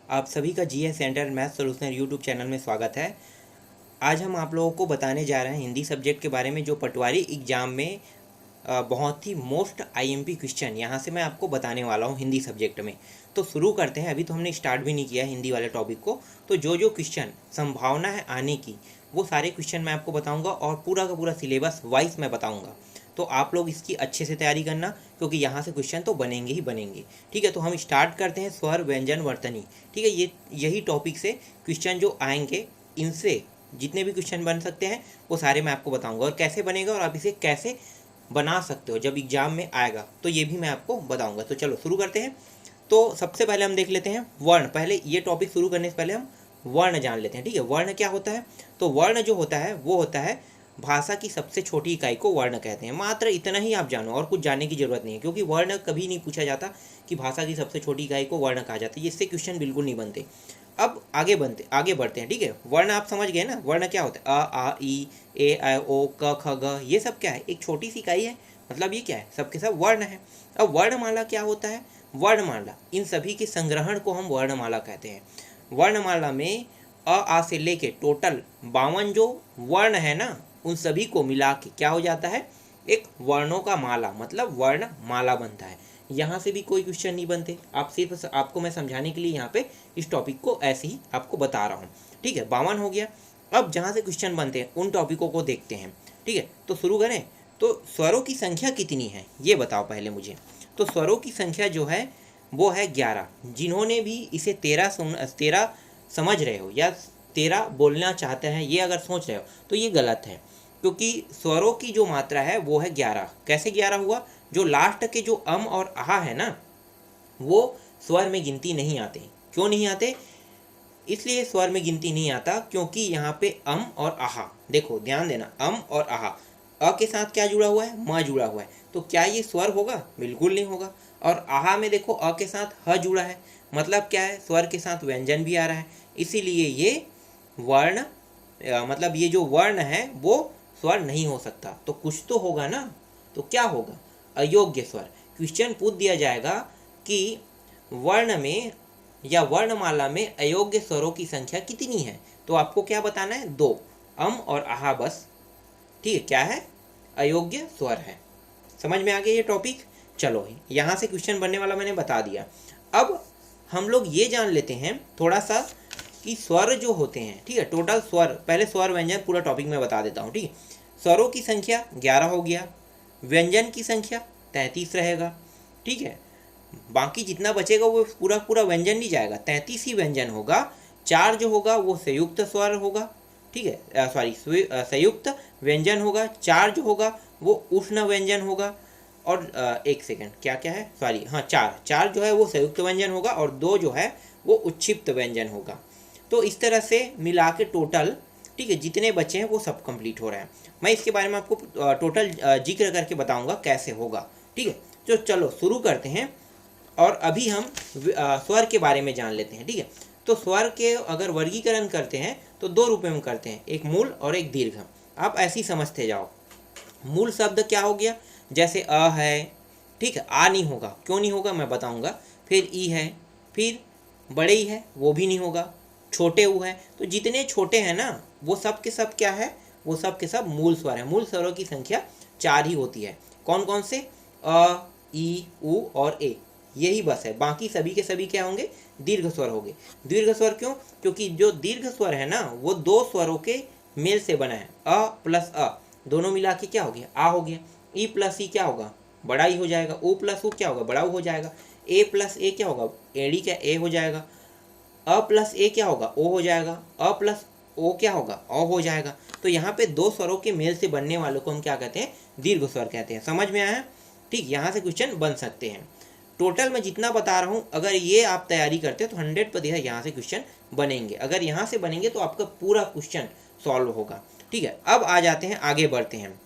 आप सभी का GS centre math solution YouTube channel में स्वागत है। आज हम आप लोगों को बताने जा रहे हैं हिंदी सब्जेक्ट के बारे में, जो पटवारी एग्ज़ाम में बहुत ही मोस्ट आईएमपी क्वेश्चन यहाँ से मैं आपको बताने वाला हूँ हिंदी सब्जेक्ट में। तो शुरू करते हैं। अभी तो हमने स्टार्ट भी नहीं किया हिंदी वाले टॉपिक को, तो जो जो क्वेश्चन संभावना है आने की वो सारे क्वेश्चन मैं आपको बताऊँगा और पूरा का पूरा सिलेबस वाइज मैं बताऊँगा। तो आप लोग इसकी अच्छे से तैयारी करना, क्योंकि यहाँ से क्वेश्चन तो बनेंगे ही बनेंगे। ठीक है, तो हम स्टार्ट करते हैं स्वर व्यंजन वर्तनी। ठीक है, यही टॉपिक से क्वेश्चन जो आएंगे, इनसे जितने भी क्वेश्चन बन सकते हैं वो सारे मैं आपको बताऊंगा, और कैसे बनेगा और आप इसे कैसे बना सकते हो जब एग्जाम में आएगा तो ये भी मैं आपको बताऊंगा। तो चलो शुरू करते हैं। तो सबसे पहले हम देख लेते हैं वर्ण। पहले ये टॉपिक शुरू करने से पहले हम वर्ण जान लेते हैं। ठीक है, वर्ण क्या होता है? तो वर्ण जो होता है वो होता है भाषा की सबसे छोटी इकाई को वर्ण कहते हैं। मात्र इतना ही आप जानो, और कुछ जानने की जरूरत नहीं है, क्योंकि वर्ण कभी नहीं पूछा जाता कि भाषा की सबसे छोटी इकाई को वर्ण कहा जाता है। इससे क्वेश्चन बिल्कुल नहीं बनते। अब आगे बढ़ते हैं। ठीक है, वर्ण आप समझ गए ना? वर्ण क्या होता है? अ आ ई ए ऐ ओ क ख ग, ये सब क्या है? एक छोटी सी इकाई है। मतलब ये क्या है? सबके सब वर्ण है। अब वर्णमाला क्या होता है? वर्णमाला, इन सभी के संग्रहण को हम वर्णमाला कहते हैं। वर्णमाला में आ से लेके टोटल 52 जो वर्ण है ना, उन सभी को मिला के क्या हो जाता है? एक वर्णों का माला, मतलब वर्णमाला बनता है। यहाँ से भी कोई क्वेश्चन नहीं बनते। आप सिर्फ आपको मैं समझाने के लिए यहाँ पे इस टॉपिक को ऐसे ही आपको बता रहा हूँ। ठीक है, 52 हो गया। अब जहाँ से क्वेश्चन बनते हैं उन टॉपिकों को देखते हैं। ठीक है, तो शुरू करें। तो स्वरों की संख्या कितनी है ये बताओ पहले मुझे। तो स्वरों की संख्या जो है वो है 11। जिन्होंने भी इसे 13 समझ रहे हो या 13 बोलना चाहते हैं, ये अगर सोच रहे हो तो ये गलत है, क्योंकि स्वरों की जो मात्रा है वो है 11। कैसे 11 हुआ? जो लास्ट के जो अम और आहा है ना, वो स्वर में गिनती नहीं आते। क्यों नहीं आते? इसलिए स्वर में गिनती नहीं आता क्योंकि यहाँ पे अम और आहा, देखो ध्यान देना, अम और आहा, अ के साथ क्या जुड़ा हुआ है? म जुड़ा हुआ है। तो क्या ये स्वर होगा? बिल्कुल नहीं होगा। और आहा में देखो अ के साथ ह जुड़ा है, मतलब क्या है? स्वर के साथ व्यंजन भी आ रहा है। इसीलिए ये वर्ण मतलब ये जो वर्ण है वो स्वर नहीं हो सकता। तो कुछ तो होगा ना, तो क्या होगा? अयोग्य स्वर। क्वेश्चन पूछ दिया जाएगा कि वर्ण में या वर्णमाला में अयोग्य स्वरों की संख्या कितनी है, तो आपको क्या बताना है? 2, अम और आहा, बस। ठीक है, क्या है? अयोग्य स्वर है। समझ में आ गया ये टॉपिक? चलो, यहाँ से क्वेश्चन बनने वाला मैंने बता दिया। अब हम लोग ये जान लेते हैं थोड़ा सा कि स्वर जो होते हैं, ठीक है, टोटल स्वर, पहले स्वर व्यंजन पूरा टॉपिक में बता देता हूँ। ठीक है, स्वरों की संख्या 11 हो गया, व्यंजन की संख्या 33 रहेगा। ठीक है, बाकी जितना बचेगा वो पूरा पूरा व्यंजन नहीं जाएगा, 33 ही व्यंजन होगा। 4 जो होगा वो संयुक्त स्वर होगा। ठीक है, सॉरी, संयुक्त व्यंजन होगा। 4 जो होगा वो उष्ण व्यंजन होगा। और एक सेकंड, क्या क्या है? सॉरी, हाँ, 4 जो है वो संयुक्त व्यंजन होगा, और 2 जो है वो उच्छिप्त व्यंजन होगा। तो इस तरह से मिला के टोटल, ठीक है, जितने बचे हैं वो सब कंप्लीट हो रहे हैं। मैं इसके बारे में आपको टोटल जिक्र करके बताऊंगा कैसे होगा। ठीक है, तो चलो शुरू करते हैं। और अभी हम स्वर के बारे में जान लेते हैं। ठीक है, तो स्वर के अगर वर्गीकरण करते हैं तो 2 रूप में करते हैं, एक मूल और एक दीर्घ। आप ऐसे ही समझते जाओ। मूल शब्द क्या हो गया? जैसे अ है, ठीक है, आ नहीं होगा। क्यों नहीं होगा मैं बताऊंगा। फिर ई है, फिर बड़े ही है, वो भी नहीं होगा। छोटे ऊ है, तो जितने छोटे हैं ना वो सब के सब क्या है? वो सब के सब मूल स्वर है। मूल स्वरों की संख्या 4 ही होती है। कौन कौन से? अ, ई, उ और ए, यही बस है। बाकी सभी के सभी क्या होंगे? दीर्घ स्वर होंगे। दीर्घ स्वर क्यों? क्योंकि जो दीर्घ स्वर है ना वो 2 स्वरों के मेल से बना है। अ प्लस अ, दोनों मिला के क्या हो गया? आ हो गया। ई प्लस ई क्या होगा? बड़ा ई हो जाएगा। उ प्लस उ क्या होगा? बड़ा उ हो जाएगा। ए प्लस ए क्या होगा? एड़ी क्या? ए हो जाएगा। अ प्लस ए क्या होगा? ओ हो जाएगा। अ प्लस ओ क्या होगा? अ हो जाएगा। तो यहाँ पे 2 स्वरों के मेल से बनने वालों को हम क्या कहते हैं? दीर्घ स्वर कहते हैं। समझ में आया? ठीक, यहाँ से क्वेश्चन बन सकते हैं। टोटल मैं जितना बता रहा हूँ, अगर ये आप तैयारी करते हो तो 100% यहाँ से क्वेश्चन बनेंगे। अगर यहाँ से बनेंगे तो आपका पूरा क्वेश्चन सॉल्व होगा। ठीक है, अब आ जाते हैं, आगे बढ़ते हैं।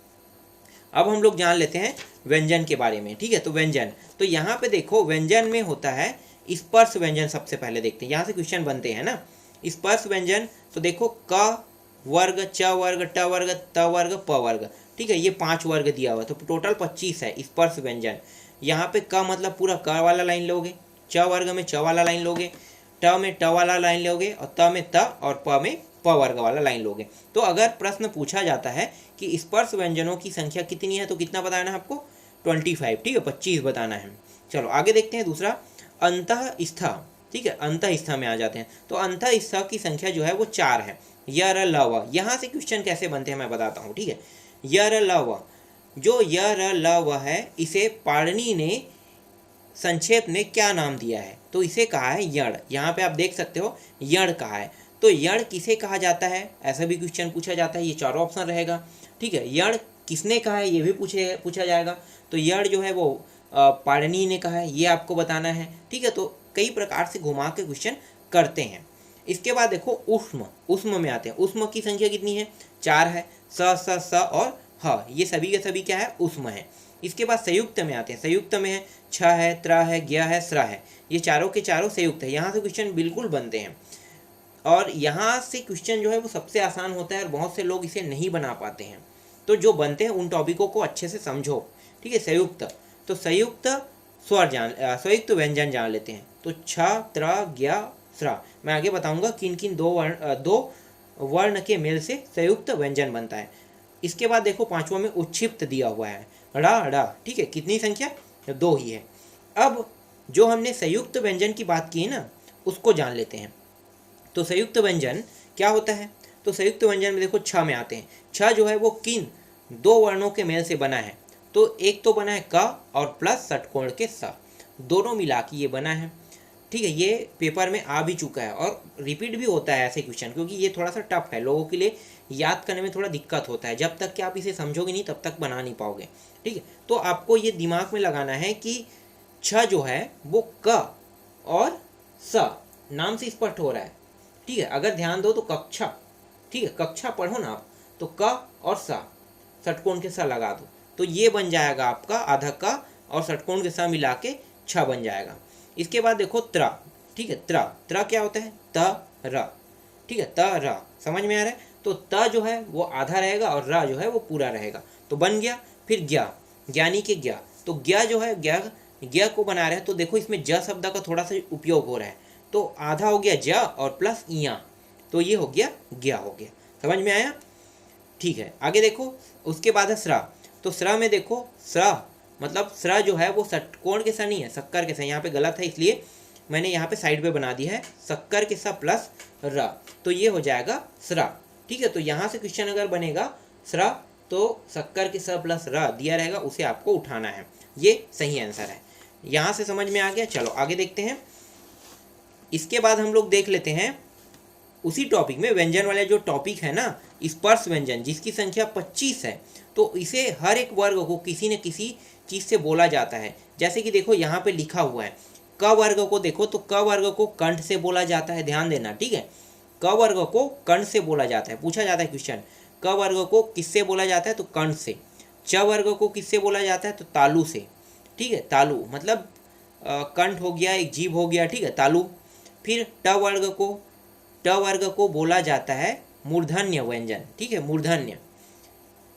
अब हम लोग जान लेते हैं व्यंजन के बारे में। ठीक है, तो व्यंजन, तो यहाँ पे देखो व्यंजन में होता है स्पर्श व्यंजन। सबसे पहले देखते हैं, यहाँ से क्वेश्चन बनते हैं ना। स्पर्श व्यंजन, तो देखो क वर्ग, च वर्ग, ट वर्ग, त वर्ग, प वर्ग। ठीक है, ये 5 वर्ग दिया हुआ, तो टोटल 25 है स्पर्श व्यंजन। यहाँ पे क मतलब पूरा क वाला लाइन लोगे, च वर्ग में च वाला लाइन लोगे, ट में ट वाला लाइन लोगे और त में त और प में प वर्ग वाला लाइन लोगे। तो अगर प्रश्न पूछा जाता है कि स्पर्श व्यंजनों की संख्या कितनी है तो कितना बताना है आपको, 25, ठीक है, 25 बताना है। चलो आगे देखते हैं दूसरा, अंतःस्थ, ठीक है, अंतःस्थ में आ जाते हैं। तो अंतःस्थ की संख्या जो है वो 4 है। य र ल व, यहाँ से क्वेश्चन कैसे बनते हैं मैं बताता हूँ, ठीक है। य र ल व, जो य र ल व है इसे पाणिनि ने संक्षेप में क्या नाम दिया है, तो इसे कहा है यण। यहाँ पे आप देख सकते हो यण कहा है। तो यण किसे कहा जाता है, ऐसा भी क्वेश्चन पूछा जाता है। ये चारों ऑप्शन रहेगा, ठीक है। यण किसने कहा है ये भी पूछा जाएगा। तो यण जो है वो पाणिनि ने कहा है, ये आपको बताना है, ठीक है। तो कई प्रकार से घुमा के क्वेश्चन करते हैं। इसके बाद देखो उष्म, उष्म में आते हैं। उष्म की संख्या कितनी है, 4 है। स और ह, ये सभी के सभी क्या है, उष्म है। इसके बाद संयुक्त में आते हैं। संयुक्त में है 6 है, त्र है, ज्ञ है, स्र है। ये चारों के चारों संयुक्त है। यहाँ से क्वेश्चन बिल्कुल बनते हैं और यहाँ से क्वेश्चन जो है वो सबसे आसान होता है और बहुत से लोग इसे नहीं बना पाते हैं। तो जो बनते हैं उन टॉपिकों को अच्छे से समझो, ठीक है। संयुक्त, तो संयुक्त संयुक्त व्यंजन जान लेते हैं। तो छ, त्र, ज्ञ, स्र। मैं आगे बताऊंगा किन किन दो वर्ण के मेल से संयुक्त व्यंजन बनता है। इसके बाद देखो पांचवा में उच्छिप्त दिया हुआ है, ड़ा, ठीक है। कितनी संख्या, 2 ही है। अब जो हमने संयुक्त व्यंजन की बात की है ना, उसको जान लेते हैं। तो संयुक्त व्यंजन क्या होता है, तो संयुक्त व्यंजन में देखो 6 में आते हैं। 6 जो है वो किन 2 वर्णों के मेल से बना है, तो एक तो बना है क और प्लस षटकोण के स, दोनों मिला के ये बना है, ठीक है। ये पेपर में आ भी चुका है और रिपीट भी होता है ऐसे क्वेश्चन, क्योंकि ये थोड़ा सा टफ है, लोगों के लिए याद करने में थोड़ा दिक्कत होता है। जब तक कि आप इसे समझोगे नहीं तब तक बना नहीं पाओगे, ठीक है। तो आपको ये दिमाग में लगाना है कि 6 जो है वो क और स नाम से स्पष्ट हो रहा है, ठीक है। अगर ध्यान दो तो कक्षा, ठीक है, कक्षा पढ़ो ना आप, तो क और स षटकोण के स लगा दो तो ये बन जाएगा आपका आधा क और षटकोण के स मिला के 6 बन जाएगा। इसके बाद देखो त्र, ठीक है। त्र क्या होता है, त र, ठीक है, त र, समझ में आ रहा है। तो त जो है वो आधा रहेगा और र जो है वो पूरा रहेगा, तो बन गया। फिर ज्ञ, ज्ञानी के ज्ञ, तो ज्ञ जो है ज्ञ को बना रहे हैं, तो देखो इसमें ज शब्द का थोड़ा सा उपयोग हो रहा है, तो आधा हो गया ज और प्लस इया, तो ये हो गया ज्ञ हो गया। समझ में आया, ठीक है। आगे देखो उसके बाद है स्र। तो स्र में देखो स्र मतलब स्र जो है वो षटकोण के स नहीं है, शक्कर के स। यहाँ पे गलत है इसलिए मैंने यहाँ पे साइड पे बना दिया है शक्कर के स प्लस र, तो ये हो जाएगा स्र, ठीक है। तो यहाँ से क्वेश्चन अगर बनेगा स्र तो शक्कर के स प्लस र दिया रहेगा, उसे आपको उठाना है, ये सही आंसर है। यहाँ से समझ में आ गया। चलो आगे देखते हैं। इसके बाद हम लोग देख लेते हैं उसी टॉपिक में व्यंजन वाले जो टॉपिक है ना, स्पर्श व्यंजन, जिसकी संख्या 25 है। तो इसे हर एक वर्ग को किसी न किसी चीज़ से बोला जाता है। जैसे कि देखो यहाँ पे लिखा हुआ है क वर्ग को, देखो तो क वर्ग को कंठ से बोला जाता है, ध्यान देना, ठीक है। क वर्ग को कंठ से बोला जाता है, पूछा जाता है क्वेश्चन, क वर्ग को किससे बोला जाता है, तो कंठ से। च वर्ग को किससे बोला जाता है, तो तालु से, ठीक है। तालु मतलब कंठ हो गया, एक जीभ हो गया, ठीक है, तालु। फिर ट वर्ग को बोला जाता है मूर्धन्य व्यंजन, ठीक है, मूर्धन्य,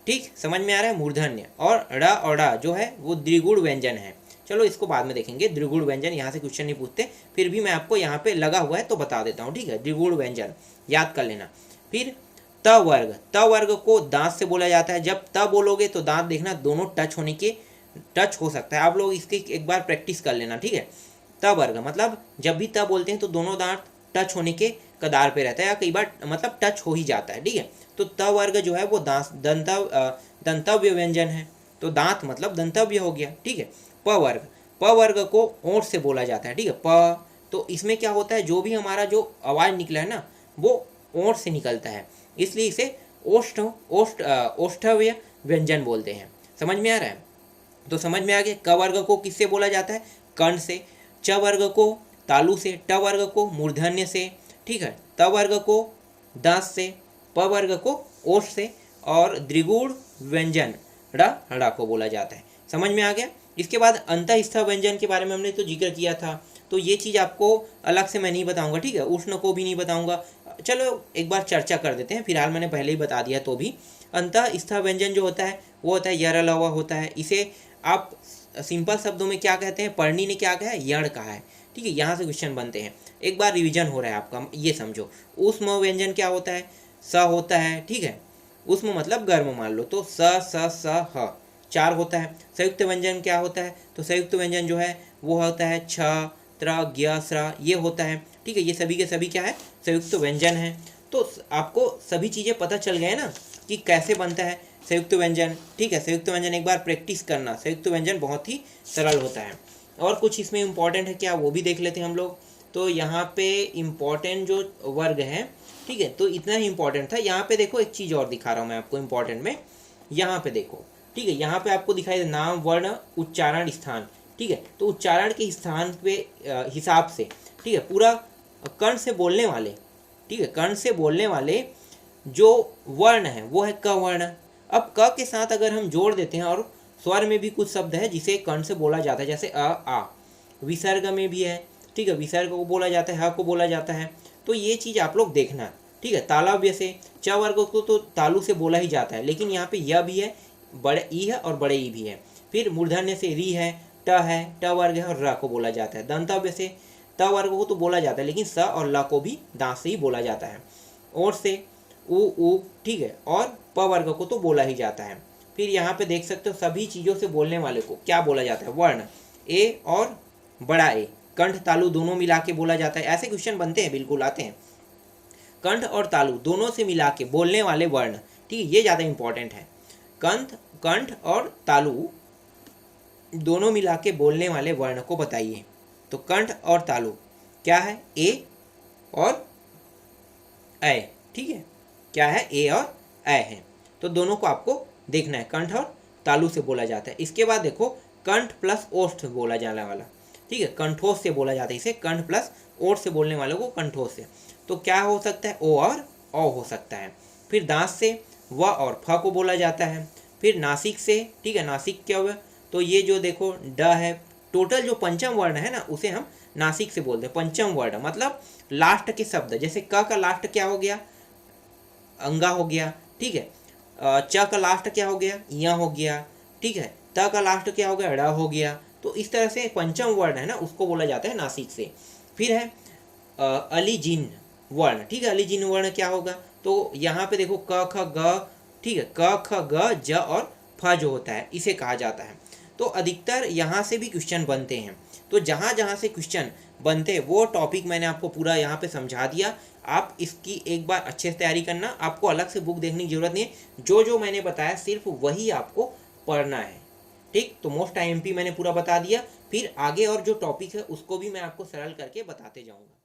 ठीक, समझ में आ रहा है, मूर्धन्य। और ड़ जो है वो द्विगुण व्यंजन है। चलो इसको बाद में देखेंगे, द्विगुण व्यंजन यहाँ से क्वेश्चन नहीं पूछते, फिर भी मैं आपको यहाँ पे लगा हुआ है तो बता देता हूँ, ठीक है। द्विगुण व्यंजन याद कर लेना। फिर त वर्ग को दांत से बोला जाता है। जब त बोलोगे तो दांत देखना दोनों टच हो सकता है। आप लोग इसकी एक बार प्रैक्टिस कर लेना, ठीक है। त वर्ग मतलब जब भी त बोलते हैं तो दोनों दांत टच होने के कदार पे रहता है, या कई बार मतलब टच हो ही जाता है, ठीक है। तो त वर्ग जो है वो दंतव्य व्यंजन है, तो दांत मतलब दंतव्य हो गया, ठीक है। प वर्ग को ओंठ से बोला जाता है, ठीक है। प, तो इसमें क्या होता है, जो भी हमारा जो आवाज निकला है ना वो ओंठ से निकलता है, इसलिए इसे ओष्ठव्य व्यंजन बोलते हैं। समझ में आ रहा है, तो समझ में आ गया। क वर्ग को किससे बोला जाता है, कर्ण से। च वर्ग को तालु से। ट वर्ग को मूर्धन्य से, ठीक है। त वर्ग को दांत से। प वर्ग को ओष्ठ से। और द्विगुण व्यंजन ड़ को बोला जाता है। समझ में आ गया। इसके बाद अंतःस्थ व्यंजन के बारे में हमने तो जिक्र किया था, तो ये चीज़ आपको अलग से मैं नहीं बताऊंगा, ठीक है। उष्ण को भी नहीं बताऊंगा, चलो एक बार चर्चा कर देते हैं, फिलहाल मैंने पहले ही बता दिया। तो भी अंतःस्थ व्यंजन जो होता है वो होता है य र ल व होता है। इसे आप सिंपल शब्दों में क्या कहते हैं, पढ़नी ने क्या कहा है, यण कहा है, ठीक है। यहाँ से क्वेश्चन बनते हैं। एक बार रिवीजन हो रहा है आपका, ये समझो। ऊष्म व्यंजन क्या होता है, स होता है, ठीक है। ऊष्म मतलब गर्म मान लो, तो स ह 4 होता है। संयुक्त व्यंजन क्या होता है, तो संयुक्त व्यंजन जो है वो होता है छ त्र ज्ञ स्र, ये होता है, ठीक है। ये सभी के सभी क्या है, संयुक्त व्यंजन है। तो आपको सभी चीज़ें पता चल गए ना कि कैसे बनता है संयुक्त व्यंजन, ठीक है। संयुक्त व्यंजन एक बार प्रैक्टिस करना, संयुक्त व्यंजन बहुत ही सरल होता है। और कुछ इसमें इम्पॉर्टेंट है क्या, वो भी देख लेते हैं हम लोग। तो यहाँ पे इम्पॉर्टेंट जो वर्ग है, ठीक है, तो इतना ही इम्पॉर्टेंट था। यहाँ पे देखो एक चीज़ और दिखा रहा हूँ मैं आपको इम्पॉर्टेंट में, यहाँ पे देखो, ठीक है। यहाँ पे आपको दिखाई दे नाम वर्ण उच्चारण स्थान, ठीक है। तो उच्चारण के स्थान पे हिसाब से, ठीक है, पूरा कर्ण से बोलने वाले, ठीक है, कर्ण से बोलने वाले जो वर्ण है वो है क वर्ण। अब क के साथ अगर हम जोड़ देते हैं, और स्वर में भी कुछ शब्द है जिसे कर्ण से बोला जाता है, जैसे अ आ, विसर्ग में भी है, ठीक है, विसर्ग को बोला जाता है, ह को बोला जाता है। तो ये चीज़ आप लोग देखना, ठीक है। तालव्य से च वर्ग को तो तालु से बोला ही जाता है, लेकिन यहाँ पे य भी है, बड़े ई है और बड़े ई भी है। फिर मूर्धन्य से री है, ट है, ट वर्ग है और र को बोला जाता है। दंतव्य से त वर्ग को तो बोला जाता है, लेकिन स और ल को भी दांत से ही बोला जाता है। और से उ, ठीक है, और प वर्ग को तो बोला ही जाता है। फिर यहाँ पे देख सकते हो सभी चीज़ों से बोलने वाले को क्या बोला जाता है, वर्ण। ए और बड़ा ए, कंठ तालु दोनों मिला के बोला जाता है। ऐसे क्वेश्चन बनते हैं, बिल्कुल आते हैं। कंठ और तालु दोनों से मिला के बोलने वाले वर्ण, ठीक है, ये ज़्यादा इंपॉर्टेंट है। कंठ और तालु दोनों मिला के बोलने वाले वर्ण को बताइए। तो कंठ और तालु क्या है, ए और ऐ, ठीक है, क्या है, ए और ऐ है। तो दोनों को आपको देखना है, कंठ और तालु से बोला जाता है। इसके बाद देखो कंठ प्लस ओष्ठ बोला जाने वाला, ठीक है, कंठोष से बोला जाता है इसे, कंठ प्लस ओष्ठ से बोलने वाले को कंठोष से। तो क्या हो सकता है, ओ और औ हो सकता है। फिर दांत से व और फ को बोला जाता है। फिर नासिक से, ठीक है, नासिक क्या हुआ, तो ये जो देखो ड है, टोटल जो पंचम वर्ण है ना उसे हम नासिक से बोलते हैं। पंचम वर्ण मतलब लास्ट के शब्द, जैसे क का लास्ट क्या हो गया, अंगा हो गया, ठीक है। च का लास्ट क्या हो गया, या हो गया, ठीक है। त का लास्ट क्या हो गया, ड़ हो गया। तो इस तरह से पंचम वर्ण है ना उसको बोला जाता है नासिक से। फिर है अलिजीन वर्ण, ठीक है। अलिजीन वर्ण क्या होगा, तो यहाँ पे देखो क ख ग, ठीक है, क ख ग ज और फ जो होता है इसे कहा जाता है। तो अधिकतर यहाँ से भी क्वेश्चन बनते हैं। तो जहाँ जहाँ से क्वेश्चन बनते हैं वो टॉपिक मैंने आपको पूरा यहाँ पे समझा दिया। आप इसकी एक बार अच्छे से तैयारी करना, आपको अलग से बुक देखने की जरूरत नहीं है। जो जो मैंने बताया सिर्फ वही आपको पढ़ना है, ठीक। तो मोस्ट आईएमपी मैंने पूरा बता दिया, फिर आगे और जो टॉपिक है उसको भी मैं आपको सरल करके बताते जाऊँगा।